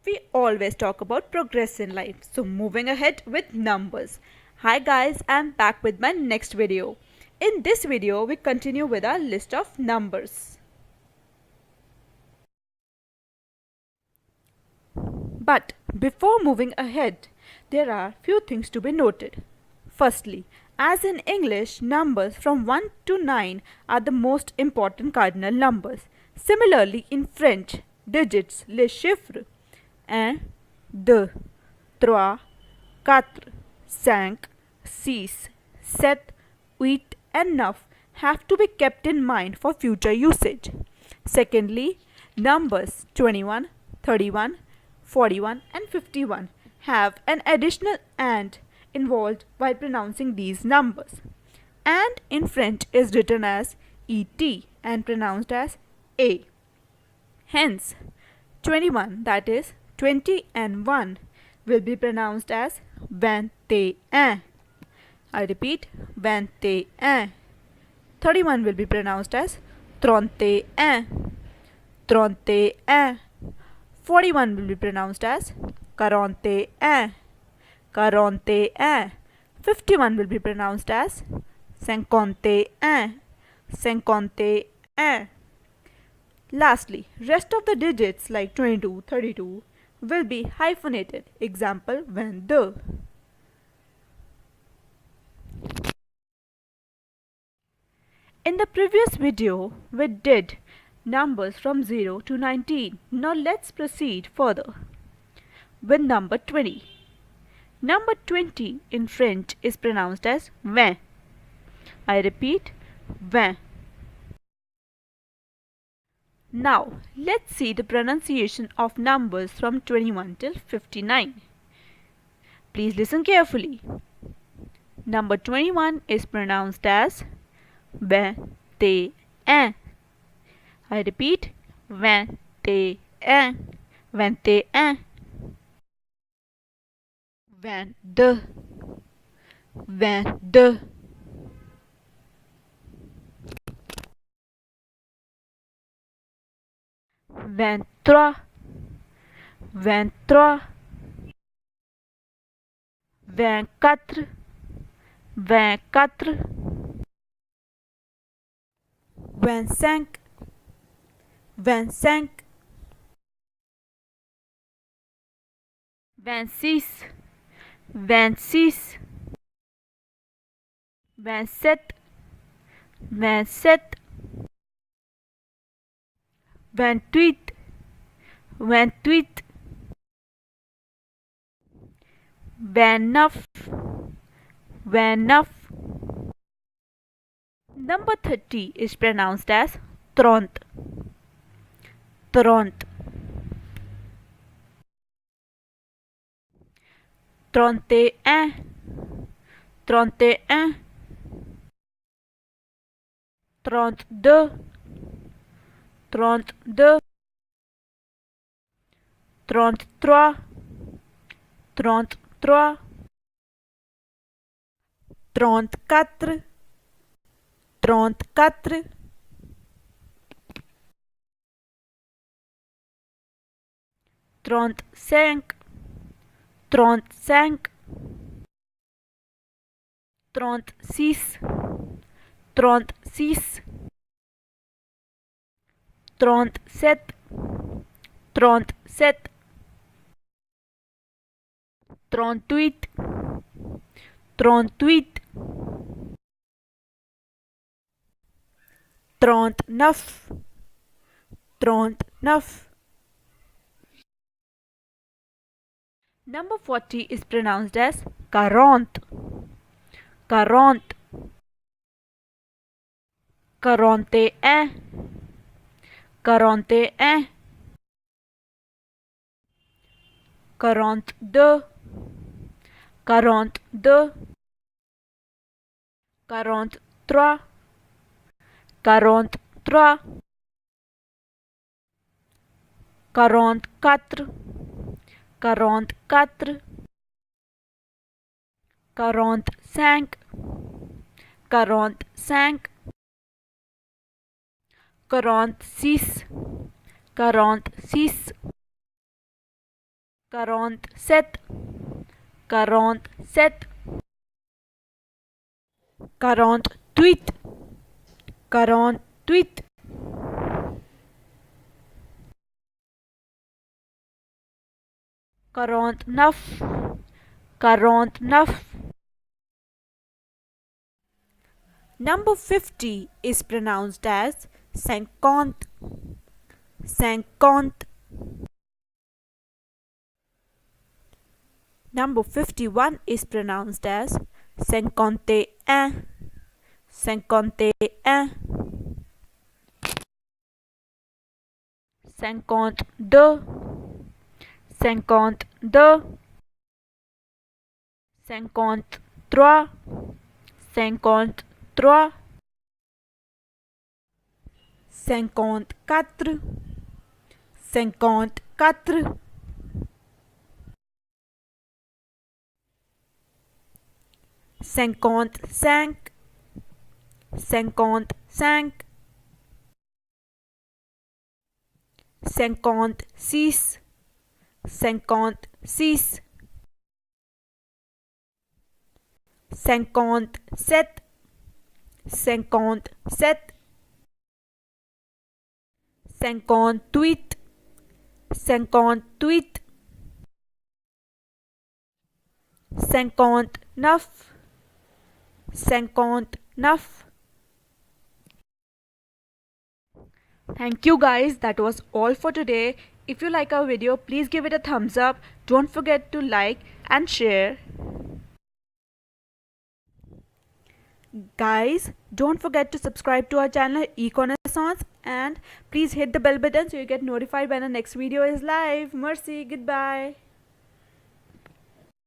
We always talk about progress in life, so moving ahead with numbers. Hi guys, I'm back with my next video. In this video, we continue with our list of numbers. But before moving ahead, there are few things to be noted. Firstly, as in English, numbers from 1 to 9 are the most important cardinal numbers. Similarly, in French, digits, les chiffres 1, 2, 3, 4, 5, 6, 7, 8 and 9 have to be kept in mind for future usage. Secondly, numbers 21, 31, 41 and 51 have an additional and involved while pronouncing these numbers. And in French is written as ET and pronounced as A. Hence, 21, that is 20 and 1, will be pronounced as 21. I repeat, 21. 31 will be pronounced as 31. 31. 41 will be pronounced as 41. 41. 51 will be pronounced as 51. 51. Lastly, rest of the digits like 22, 32 will be hyphenated. Example, when the. In the previous video, we did numbers from 0 to 19. Now let's proceed further with number 20. Number 20 in French is pronounced as 20. I repeat, 20. Now, let's see the pronunciation of numbers from 21 till 59. Please listen carefully. Number 21 is pronounced as 21. I repeat, 21. 21. 22. 22. 23, 23, 24, 24, 25, 25, 26, 26, 27, 27, 28, 28, 29, 29. Number 30 is pronounced as 30, 30, 31, 31, 32, 32, 33, 33, 34, 34, 35, 35, 36, 36, 37, 37, 38, 38, 39, 39. Number 40 is pronounced as 40, 40, 41, 41, 42, 42, 43, 43, 44, 44, 45, 45, 46, 46, 47, 47, 48, 48, 49, 49. Number 50 is pronounced as 50, 50. Number 51 is pronounced as 51, 51. 52, 52. 53, 53. 54, 54. 55, 55. 56, 56. 57, 57. 58, 58. 59, 59. Thank you guys, that was all for today. If you like our video, please give it a thumbs up. Don't forget to like and share. Guys, don't forget to subscribe to our channel E-connaissance and please hit the bell button so you get notified when the next video is live. Mercy, goodbye.